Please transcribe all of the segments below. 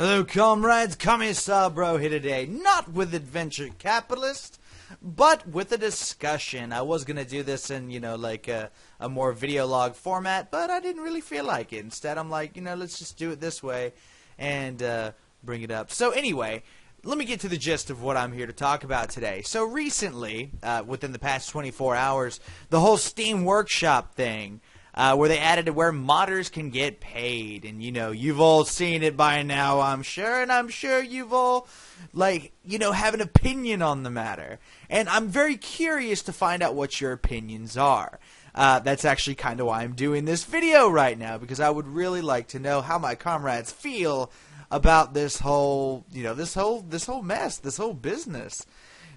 Hello, comrades. Commissar bro here today. Not with Adventure Capitalist, but with a discussion. I was going to do this in, like a more video log format, but I didn't really feel like it. Instead, I'm like, let's just do it this way and bring it up. So anyway, let me get to the gist of what I'm here to talk about today. So recently, within the past 24 hours, the whole Steam Workshop thing, where they added it where modders can get paid. And, you've all seen it by now, I'm sure. And I'm sure you've all, have an opinion on the matter. And I'm very curious to find out what your opinions are. That's actually kind of why I'm doing this video right now, because I would really like to know how my comrades feel about this whole, this whole mess, this whole business.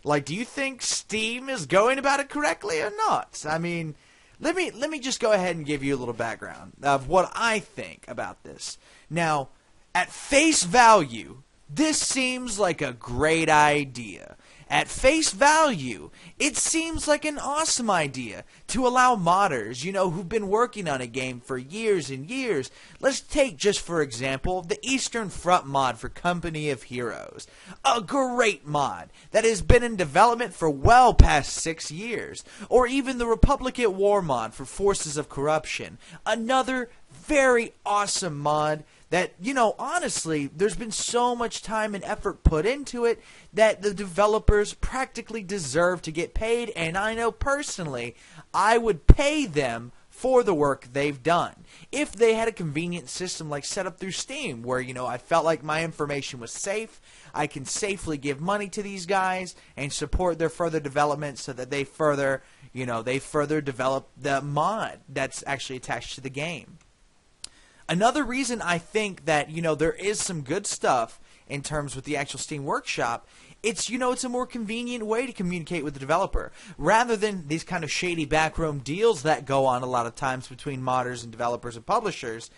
Like, do you think Steam is going about it correctly or not? I mean, let me just go ahead and give you a little background of what I think about this. Now, at face value, this seems like a great idea. At face value, it seems like an awesome idea to allow modders, who've been working on a game for years and years. Let's take, just for example, the Eastern Front mod for Company of Heroes. A great mod that has been in development for well past 6 years. Or even the Republic at War mod for Forces of Corruption. Another very awesome mod that, honestly, there's been so much time and effort put into it that the developers practically deserve to get paid, and I know personally I would pay them for the work they've done. If they had a convenient system like set up through Steam where, I felt like my information was safe, I can safely give money to these guys and support their further development so that they further, develop the mod that's actually attached to the game. Another reason I think that, there is some good stuff in terms with the actual Steam Workshop, it's a more convenient way to communicate with the developer. Rather than these kind of shady backroom deals that go on a lot of times between modders and developers and publishers,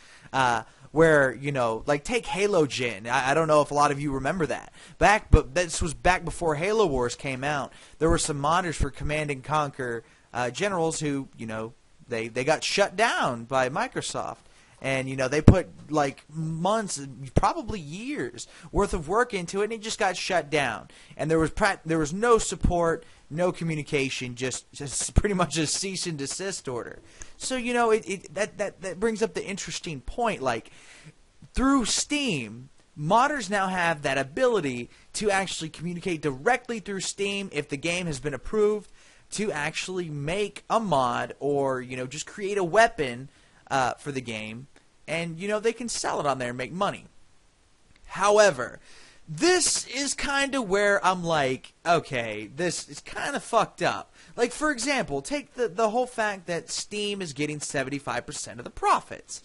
where, like take Halo Gen. I don't know if a lot of you remember that. But this was back before Halo Wars came out. There were some modders for Command and Conquer generals who, they got shut down by Microsoft. And, they put, like, months, probably years, worth of work into it, and it just got shut down. And there was no support, no communication, just pretty much a cease and desist order. So, that brings up the interesting point. Like, through Steam, modders now have that ability to actually communicate directly through Steam if the game has been approved, to actually make a mod or, just create a weapon for the game, and they can sell it on there and make money. However, this is kind of where I'm like, okay, this is kind of fucked up. Like, for example, take the whole fact that Steam is getting 75% of the profits.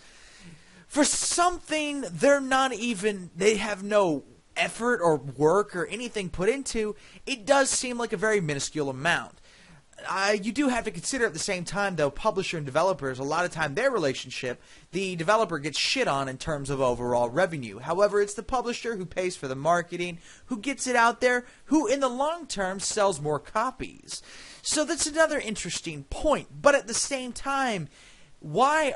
For something they have no effort or work or anything put into, it does seem like a very minuscule amount. You do have to consider at the same time, though, publisher and developers, a lot of time their relationship, the developer gets shit on in terms of overall revenue. However, it's the publisher who pays for the marketing, who gets it out there, who in the long term sells more copies. So that's another interesting point. But at the same time, why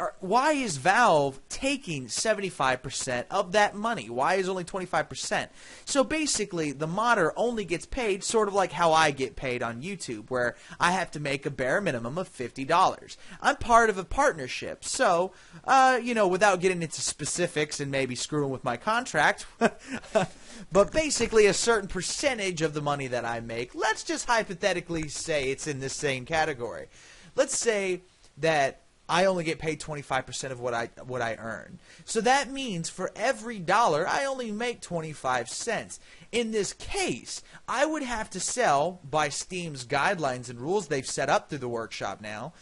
is Valve taking 75% of that money? Why is only 25%? So basically, the modder only gets paid sort of like how I get paid on YouTube, where I have to make a bare minimum of $50. I'm part of a partnership, so, without getting into specifics and maybe screwing with my contract, but basically a certain percentage of the money that I make, let's just hypothetically say it's in this same category. Let's say that I only get paid 25% of what I earn. So that means for every dollar, I only make 25 cents. In this case, I would have to sell, by Steam's guidelines and rules they've set up through the workshop now,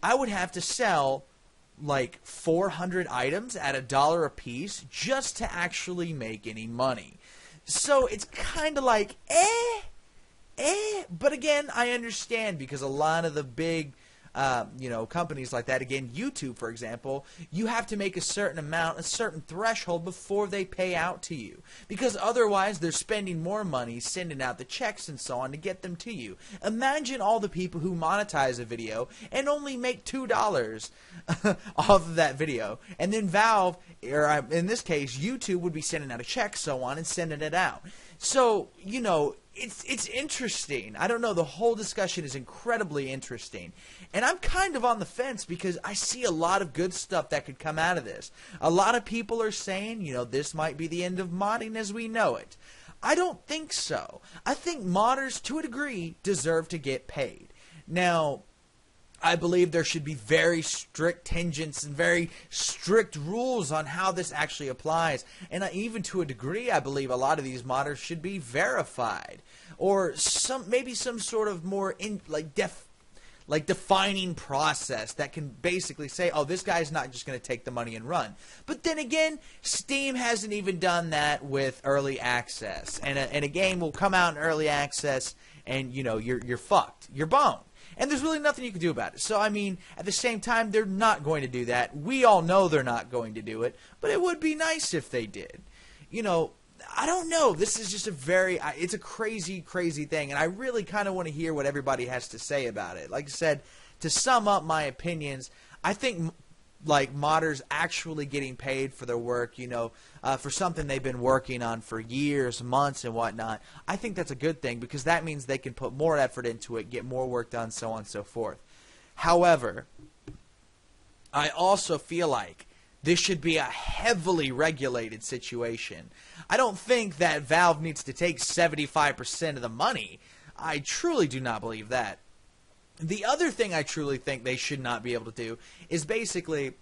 I would have to sell like 400 items at $1 a piece just to actually make any money. So it's kind of like, but again, I understand, because a lot of the big companies like that. Again, YouTube, for example, you have to make a certain amount, a certain threshold before they pay out to you, because otherwise they're spending more money sending out the checks and so on to get them to you. Imagine all the people who monetize a video and only make $2 off of that video, and then Valve, or in this case YouTube, would be sending out a check, so on, and sending it out. So, it's interesting. I don't know, the whole discussion is incredibly interesting. And I'm kind of on the fence because I see a lot of good stuff that could come out of this. A lot of people are saying, this might be the end of modding as we know it. I don't think so. I think modders, to a degree, deserve to get paid. Now, I believe there should be very strict tangents and very strict rules on how this actually applies. And even to a degree, I believe a lot of these modders should be verified, or maybe some sort of more defining process that can basically say, oh, this guy's not just going to take the money and run. But then again, Steam hasn't even done that with early access, and a game will come out in early access, and you're fucked, you're boned. And there's really nothing you can do about it. So, I mean, at the same time, they're not going to do that. We all know they're not going to do it. But it would be nice if they did. I don't know. This is just it's a crazy, crazy thing. And I really kind of want to hear what everybody has to say about it. Like I said, to sum up my opinions, I think modders actually getting paid for their work, for something they've been working on for years, months, and whatnot, I think that's a good thing, because that means they can put more effort into it, get more work done, so on and so forth. However, I also feel like this should be a heavily regulated situation. I don't think that Valve needs to take 75% of the money. I truly do not believe that. The other thing I truly think they should not be able to do is basically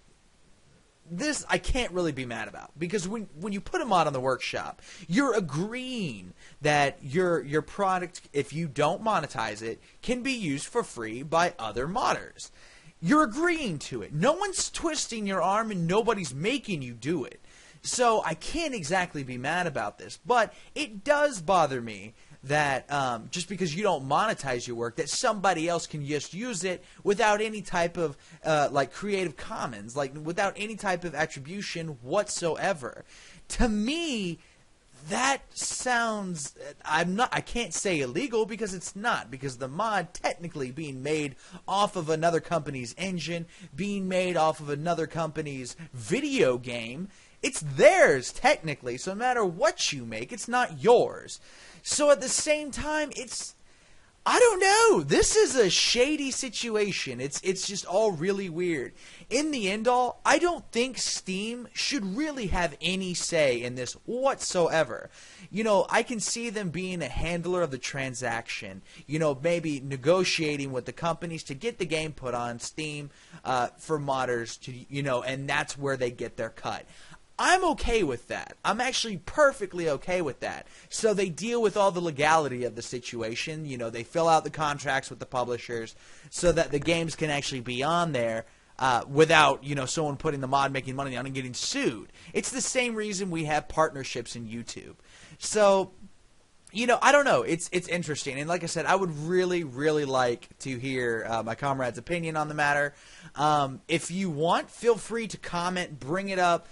this. I can't really be mad about, because when you put a mod on the workshop, you're agreeing that your product, if you don't monetize it, can be used for free by other modders. You're agreeing to it. No one's twisting your arm and nobody's making you do it. So I can't exactly be mad about this, but it does bother me that just because you don't monetize your work, that somebody else can just use it without any type of Creative Commons, without any type of attribution whatsoever. To me, that sounds, I can't say illegal, because it's not, because the mod technically being made off of another company's engine, being made off of another company's video game, it's theirs technically, so no matter what you make, it's not yours. So at the same time, I don't know. This is a shady situation. It's just all really weird. In the end all, I don't think Steam should really have any say in this whatsoever. I can see them being a handler of the transaction. Maybe negotiating with the companies to get the game put on Steam for modders to, and that's where they get their cut. I'm okay with that. I'm actually perfectly okay with that. So they deal with all the legality of the situation. They fill out the contracts with the publishers so that the games can actually be on there without, someone putting the mod making money on and getting sued. It's the same reason we have partnerships in YouTube. So, I don't know. It's interesting. And like I said, I would really, really like to hear my comrade's opinion on the matter. If you want, feel free to comment, bring it up.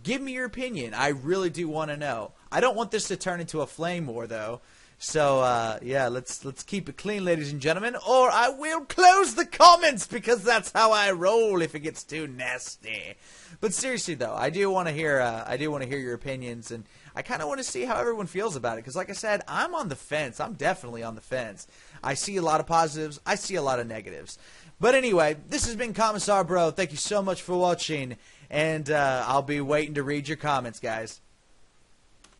Give me your opinion. I really do want to know. I don't want this to turn into a flame war, though. So, yeah, let's keep it clean, ladies and gentlemen, or I will close the comments, because that's how I roll if it gets too nasty. But seriously, though, I do want to hear your opinions, and I kind of want to see how everyone feels about it, because like I said, I'm on the fence. I'm definitely on the fence. I see a lot of positives. I see a lot of negatives. But anyway, this has been Commissar Bro. Thank you so much for watching. And I'll be waiting to read your comments, guys.